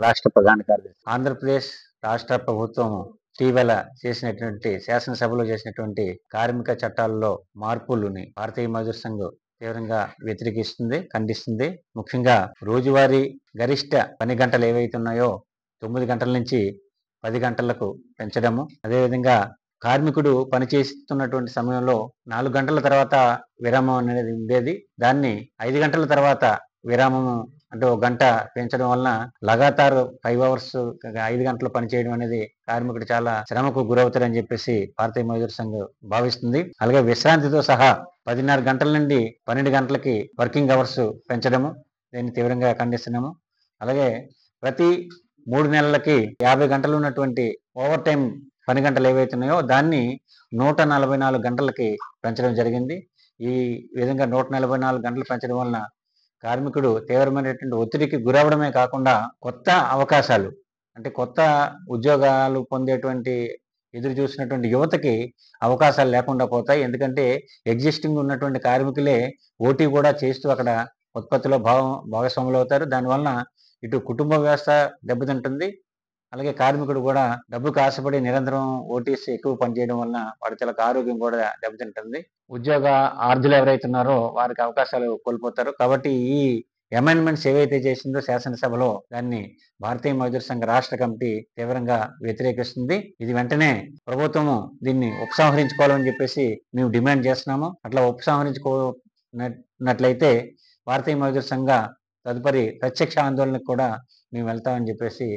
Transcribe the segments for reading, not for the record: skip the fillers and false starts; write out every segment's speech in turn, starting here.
రాష్ట్ర ప్రధాన కార్యదర్శి. ఆంధ్రప్రదేశ్ రాష్ట్ర ప్రభుత్వం ఇటీవల చేసినటువంటి శాసనసభలో చేసినటువంటి కార్మిక చట్టాల్లో మార్పులని భారతీయ మజదూర్ సంఘ్ తీవ్రంగా వ్యతిరేకిస్తుంది, ఖండిస్తుంది. ముఖ్యంగా రోజువారీ గరిష్ట పని గంటలు ఏవైతే ఉన్నాయో 9 గంటల నుంచి 10 గంటలకు పెంచడము. అదేవిధంగా కార్మికుడు పనిచేస్తున్నటువంటి సమయంలో 4 గంటల తర్వాత విరామం అనేది ఉండేది. దాన్ని 5 గంటల తర్వాత విరామము అంటే ఒక గంట పెంచడం వలన లగాతార్ 5 అవర్స్ 5 గంటలు పనిచేయడం అనేది కార్మికుడు చాలా శ్రమకు గురవుతారని చెప్పేసి భారతీయ మజదూర్ సంఘ్ భావిస్తుంది. అలాగే విశ్రాంతితో సహా 10:30 గంటల నుండి 12 గంటలకి వర్కింగ్ అవర్స్ పెంచడము, దీన్ని తీవ్రంగా ఖండిస్తున్నాము. అలాగే ప్రతి 3 నెలలకి 50 గంటలు ఉన్నటువంటి ఓవర్ టైం పని గంటలు ఏవైతే ఉన్నాయో దాన్ని 144 గంటలకి పెంచడం జరిగింది. ఈ విధంగా 144 గంటలు పెంచడం వలన కార్మికుడు తీవ్రమైనటువంటి ఒత్తిడికి గురవడమే కాకుండా కొత్త అవకాశాలు అంటే కొత్త ఉద్యోగాలు పొందేటువంటి ఎదురు చూసినటువంటి యువతకి అవకాశాలు లేకుండా పోతాయి. ఎందుకంటే ఎగ్జిస్టింగ్ ఉన్నటువంటి కార్మికులే ఓటీ కూడా చేస్తూ అక్కడ ఉత్పత్తిలో భాగస్వాములు అవుతారు. దానివలన ఇటు కుటుంబ వ్యవస్థ దెబ్బతింటుంది. అలాగే కార్మికుడు కూడా డబ్బుకు ఆశపడి నిరంతరం ఓటీస్ ఎక్కువ పనిచేయడం వలన వాడి తలకు ఆరోగ్యం కూడా దెబ్బతింటుంది. ఉద్యోగ ఆర్జులు ఎవరైతే ఉన్నారో వారికి అవకాశాలు కోల్పోతారు. కాబట్టి ఈ అమెండ్మెంట్స్ ఏవైతే చేసిందో శాసనసభలో దాన్ని భారతీయ మజదూర్ సంఘ రాష్ట్ర కమిటీ తీవ్రంగా వ్యతిరేకిస్తుంది. ఇది వెంటనే ప్రభుత్వము దీన్ని ఉపసంహరించుకోవాలని చెప్పేసి మేము డిమాండ్ చేస్తున్నాము. అట్లా ఉపసంహరించుకున్నట్లయితే భారతీయ మజదూర్ సంఘ తదుపరి ప్రత్యక్ష ఆందోళనకు కూడా మేము వెళ్తామని చెప్పేసి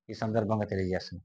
ఈ సందర్భంగా తెలియజేస్తున్నాం.